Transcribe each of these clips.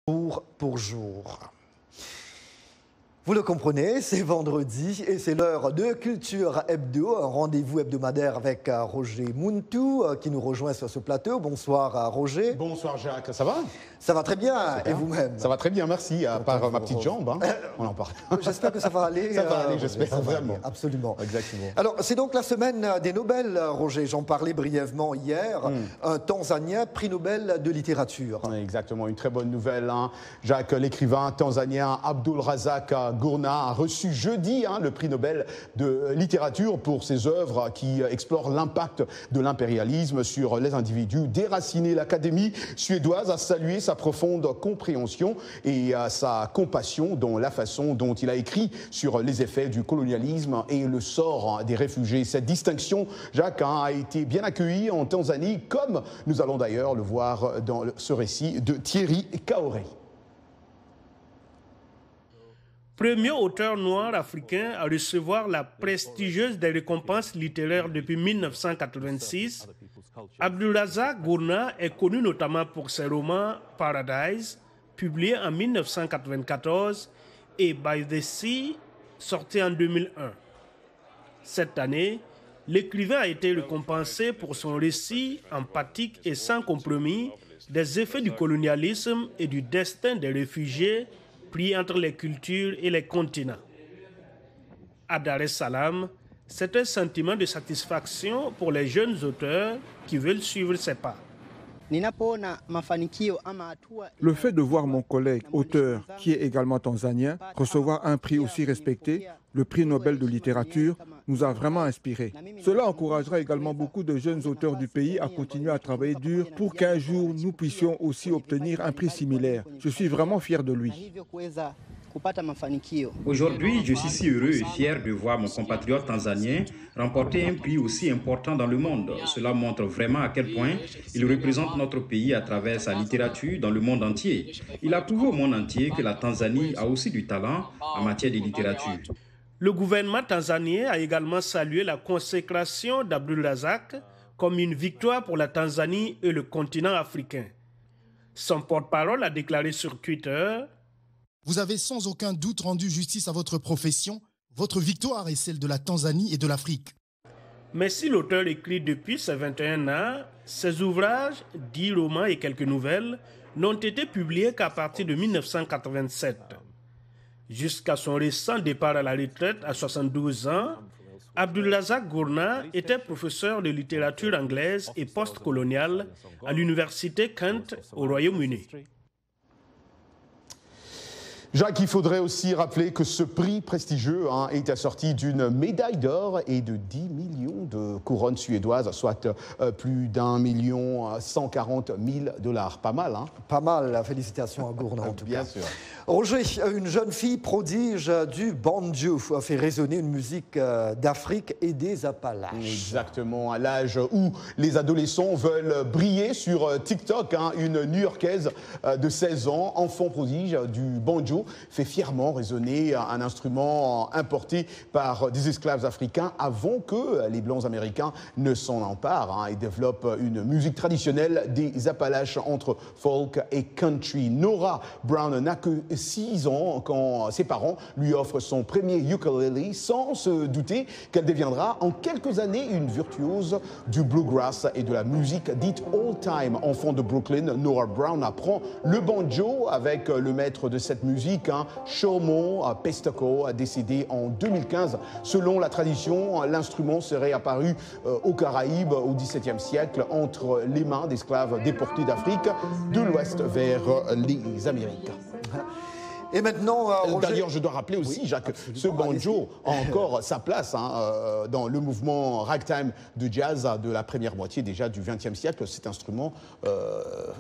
Jour pour jour. Vous le comprenez, c'est vendredi et c'est l'heure de Culture Hebdo, un rendez-vous hebdomadaire avec Roger Muntu qui nous rejoint sur ce plateau. Bonsoir Roger. Bonsoir Jacques, ça va? Ça va très bien, super. Et vous-même? Ça va très bien, merci, à part ma petite jambe, hein. On en parle. J'espère que ça va aller. Ça va aller, j'espère, vraiment. Absolument. Exactement. Alors, c'est donc la semaine des Nobel, Roger. J'en parlais brièvement hier. Un Tanzanien, prix Nobel de littérature. Exactement, une très bonne nouvelle, hein. Jacques, l'écrivain tanzanien Abdul Razak Gurnah a reçu jeudi le prix Nobel de littérature pour ses œuvres qui explorent l'impact de l'impérialisme sur les individus déracinés. L'Académie suédoise a salué sa profonde compréhension et sa compassion dans la façon dont il a écrit sur les effets du colonialisme et le sort des réfugiés. Cette distinction, Jacques, a été bien accueillie en Tanzanie, comme nous allons d'ailleurs le voir dans ce récit de Thierry Kaoré. Premier auteur noir africain à recevoir la prestigieuse des récompenses littéraires depuis 1986, Abdulrazak Gurnah est connu notamment pour ses romans Paradise, publié en 1994, et By the Sea, sorti en 2001. Cette année, l'écrivain a été récompensé pour son récit empathique et sans compromis des effets du colonialisme et du destin des réfugiés pris entre les cultures et les continents. À Dar es Salaam, c'est un sentiment de satisfaction pour les jeunes auteurs qui veulent suivre ses pas. Le fait de voir mon collègue auteur, qui est également tanzanien, recevoir un prix aussi respecté, le prix Nobel de littérature, nous a vraiment inspirés. Cela encouragera également beaucoup de jeunes auteurs du pays à continuer à travailler dur pour qu'un jour nous puissions aussi obtenir un prix similaire. Je suis vraiment fier de lui. Aujourd'hui, je suis si heureux et fier de voir mon compatriote tanzanien remporter un prix aussi important dans le monde. Cela montre vraiment à quel point il représente notre pays à travers sa littérature dans le monde entier. Il a prouvé au monde entier que la Tanzanie a aussi du talent en matière de littérature. Le gouvernement tanzanien a également salué la consécration d'Abdulrazak comme une victoire pour la Tanzanie et le continent africain. Son porte-parole a déclaré sur Twitter: Vous avez sans aucun doute rendu justice à votre profession. Votre victoire est celle de la Tanzanie et de l'Afrique. Mais si l'auteur écrit depuis ses 21 ans, ses ouvrages, 10 romans et quelques nouvelles, n'ont été publiés qu'à partir de 1987. Jusqu'à son récent départ à la retraite à 72 ans, Abdulrazak Gurnah était professeur de littérature anglaise et post-coloniale à l'université Kent au Royaume-Uni. Jacques, il faudrait aussi rappeler que ce prix prestigieux est assorti d'une médaille d'or et de 10 millions de couronnes suédoises, soit plus d'1,140,000 $. Pas mal, hein? Pas mal, félicitations à Gurnah en tout cas. Bien sûr. Roger, une jeune fille prodige du banjo a fait résonner une musique d'Afrique et des Appalaches. Exactement, à l'âge où les adolescents veulent briller sur TikTok, une New-Yorkaise de 16 ans, enfant prodige du banjo, fait fièrement résonner un instrument importé par des esclaves africains avant que les Blancs américains ne s'en emparent et développent une musique traditionnelle des Appalaches entre folk et country. Nora Brown n'a que 6 ans quand ses parents lui offrent son premier ukulele, sans se douter qu'elle deviendra en quelques années une virtuose du bluegrass et de la musique dite old-time. Enfant de Brooklyn, Nora Brown apprend le banjo avec le maître de cette musique, Shomo Pestoko, décédé en 2015. Selon la tradition, l'instrument serait apparu aux Caraïbes au XVIIe siècle entre les mains d'esclaves déportés d'Afrique de l'Ouest vers les Amériques. Et maintenant, d'ailleurs, je dois rappeler aussi, Jacques, ce banjo a encore sa place dans le mouvement ragtime de jazz de la première moitié déjà du XXe siècle. Cet instrument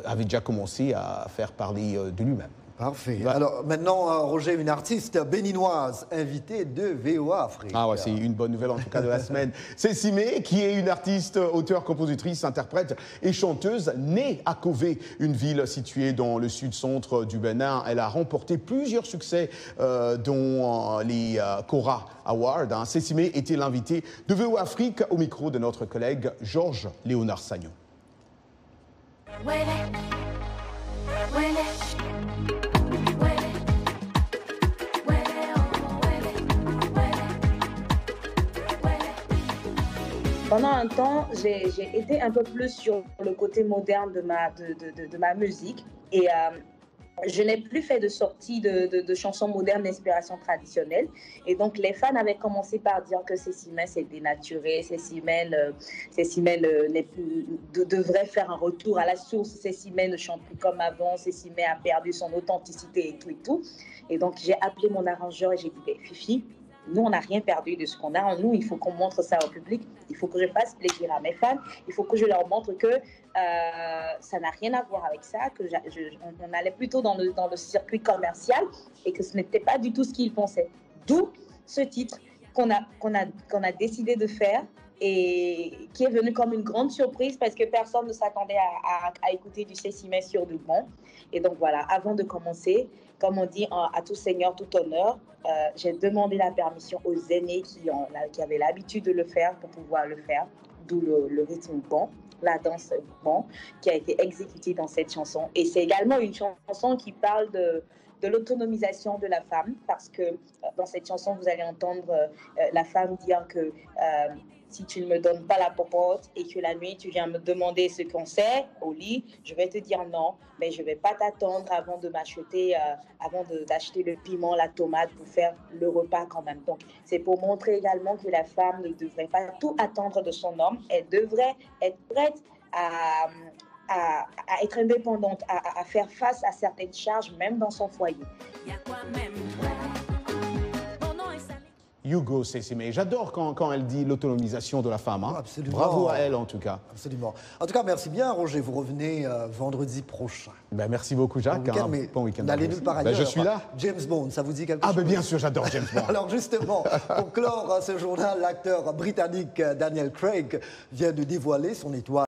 avait déjà commencé à faire parler de lui-même. Parfait. Alors maintenant, Roger, une artiste béninoise invitée de VOA Afrique. Ah ouais, c'est une bonne nouvelle en tout cas de la semaine. C'est Simé, qui est une artiste, auteure, compositrice, interprète et chanteuse, née à Kové, une ville située dans le sud-centre du Bénin. Elle a remporté plusieurs succès, dont les Cora Awards. Simé était l'invité de VOA Afrique au micro de notre collègue Georges Léonard Sagnon. pendant un temps, j'ai été un peu plus sur le côté moderne de ma musique. Et je n'ai plus fait de sorties de chansons modernes d'inspiration traditionnelle. Et donc, les fans avaient commencé par dire que Cécile Mène s'est dénaturée, Cécile Mène devrait faire un retour à la source, Cécile Mène ne chante plus comme avant, Cécile Mène a perdu son authenticité et tout et tout. Et donc, j'ai appelé mon arrangeur et j'ai dit, Fifi, nous, on n'a rien perdu de ce qu'on a en nous. Il faut qu'on montre ça au public. Il faut que je fasse plaisir à mes fans. Il faut que je leur montre que ça n'a rien à voir avec ça, qu'on allait plutôt dans le circuit commercial et que ce n'était pas du tout ce qu'ils pensaient. D'où ce titre qu'on a décidé de faire et qui est venu comme une grande surprise parce que personne ne s'attendait à écouter du Cécile Mène sur du bon. Et donc voilà, avant de commencer, comme on dit, à tout seigneur, tout honneur, j'ai demandé la permission aux aînés qui avaient l'habitude de le faire pour pouvoir le faire, d'où le rythme bon, la danse bon, qui a été exécutée dans cette chanson. Et c'est également une chanson qui parle de l'autonomisation de la femme, parce que dans cette chanson, vous allez entendre la femme dire que si tu ne me donnes pas la popote et que la nuit, tu viens me demander ce qu'on sait au lit, je vais te dire non, mais je ne vais pas t'attendre avant d'acheter le piment, la tomate pour faire le repas quand même. Donc, c'est pour montrer également que la femme ne devrait pas tout attendre de son homme. Elle devrait être prête à être indépendante, à faire face à certaines charges, même dans son foyer. You go, Cécile Mène. J'adore quand elle dit l'autonomisation de la femme. Hein. Absolument. Bravo à elle, en tout cas. Absolument. En tout cas, merci bien, Roger. Vous revenez vendredi prochain. Ben, merci beaucoup, Jacques. Bon week-end. N'allez nulle part ailleurs. Je suis là. James Bond, ça vous dit quelque chose? Ben, bien sûr, j'adore James Bond. Alors justement, pour clore ce journal, l'acteur britannique Daniel Craig vient de dévoiler son étoile.